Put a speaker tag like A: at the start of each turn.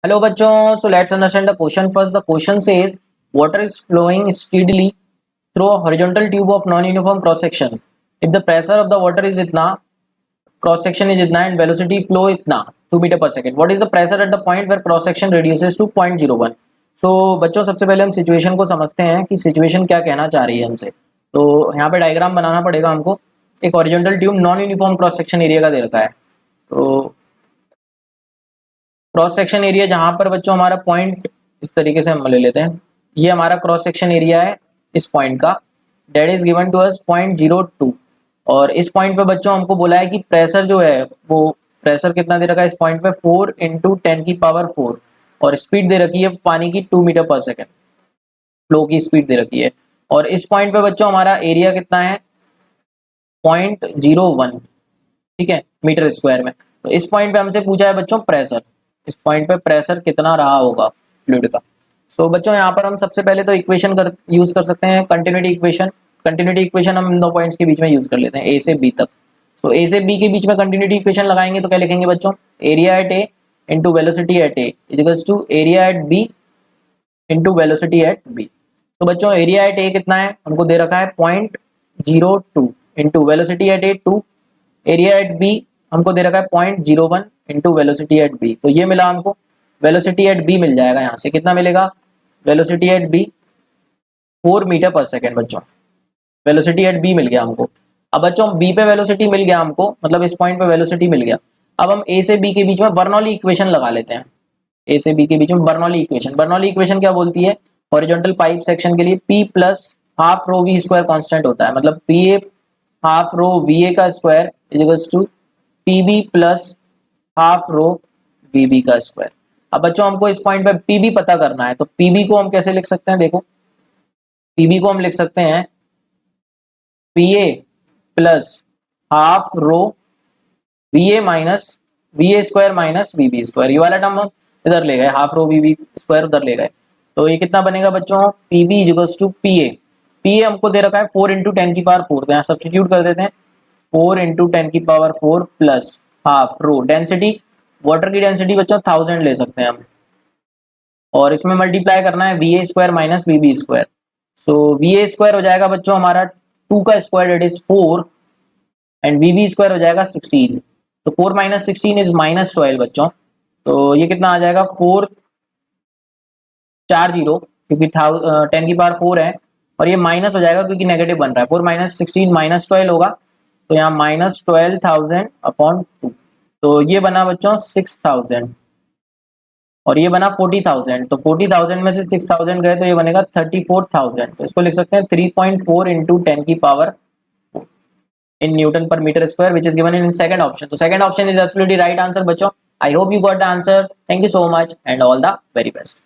A: Hello बच्चों, so let's understand the question first. The question says water is flowing steadily through a horizontal tube of non-uniform cross section. If the pressure of the water is इतना, cross section is इतना and velocity flow इतना 2 metre पर second. What is the pressure at the point where cross section reduces to 0.01? So बच्चों सबसे पहले हम situation को समझते हैं कि सिचुएशन क्या कहना चाह रही है हमसे. तो यहाँ पे डायग्राम बनाना पड़ेगा हमको. एक horizontal tube non uniform cross section area का दे रखा है. तो क्रॉस सेक्शन एरिया जहां पर बच्चों हमारा पॉइंट इस तरीके से हम ले लेते हैं. ये हमारा क्रॉस सेक्शन एरिया है इस पॉइंट का. Date is given to us 0.02. और इस पॉइंट पे बच्चों हमको बोला है कि प्रेशर जो है वो प्रेशर कितना दे रखा है इस पॉइंट पे 4 × 10⁴ और स्पीड दे रखी है पानी की 2 मीटर पर सेकेंड. फ्लो की स्पीड दे रखी है. और इस पॉइंट पे बच्चों हमारा एरिया कितना है 0.01, ठीक है, मीटर स्क्वायर में. तो इस पॉइंट पे हमसे पूछा है बच्चों प्रेशर. इस पॉइंट पे प्रेशर कितना रहा होगा फ्लूइड का. सो बच्चों यहाँ पर हम सबसे पहले तो इक्वेशन यूज कर सकते हैं कंटिन्यूटी इक्वेशन. कंटिन्यूटी इक्वेशन हम इन दो पॉइंट्स के बीच में यूज कर लेते हैं ए से बी तक. सो ए से बी के बीच में कंटिन्यूटी इक्वेशन लगाएंगे तो क्या लिखेंगे बच्चों, area at A into velocity at A equals to area at B into velocity at B. तो बच्चों एरिया एट ए कितना है हमको दे रखा है 0.02 into velocity at A 2. Area at B हमको दे रखा है 0.01 इंटू वेलोसिटी एट बी. तो ये मिला हमको वेलोसिटी एट बी मिल जाएगा. यहाँ से कितना मिलेगा वेलोसिटी एट बी 4 मीटर पर सेकेंड. बच्चों वेलोसिटी एट बी मिल गया हमको. अब बच्चों बी पे वेलोसिटी मिल गया हमको, मतलब इस पॉइंट पे वेलोसिटी मिल गया. अब हम ए से बी के बीच में बर्नौली इक्वेशन लगा लेते हैं. ए से बी के बीच में बर्नौली इक्वेशन क्या बोलती है, हॉरिजॉन्टल पाइप सेक्शन के लिए P plus half rho V square constant होता है. मतलब PA हाफ रो VA का square equals to PB plus half rho VB का स्क्वायर. अब बच्चों हमको इस पॉइंट पे PB पता करना है. तो PB को हम कैसे लिख सकते हैं, देखो PB को हम लिख सकते हैं PA plus half rho VA minus VA square minus VB square. ये वाला टर्म हम इधर ले गए, हाफ रो VB स्क्वायर उधर ले गए. तो ये कितना बनेगा बच्चों, PB equals to PA. PA हमको दे रखा है 4 × 10⁴. तो यहाँ सब्स्टिट्यूट कर देते हैं 4 × 10⁴ प्लस हाफ रो. डेंसिटी वाटर की डेंसिटी बच्चों 1000 ले सकते हैं हम. और इसमें मल्टीप्लाई करना है VA square minus VB square. So VA square हो जाएगा बच्चों हमारा 2 का square that is 4 and VB square हो जाएगा 16. तो 4 - 16 इज -12 बच्चों. तो ये कितना आ जाएगा 440 क्योंकि 10⁴ है और ये माइनस हो जाएगा क्योंकि नेगेटिव बन रहा है. 4 - 16 -12 होगा. तो यहाँ -12,000/2. तो ये बना बच्चों 6000 और ये बना 40,000. तो 40,000 में से 6000 गए तो ये बनेगा 34,000. तो इसको लिख सकते हैं 3.4 × 10⁴ in Newton per meter square, which is given in second option. So second option is absolutely right answer बच्चों. I hope you got the answer. Thank you so much and all the very best.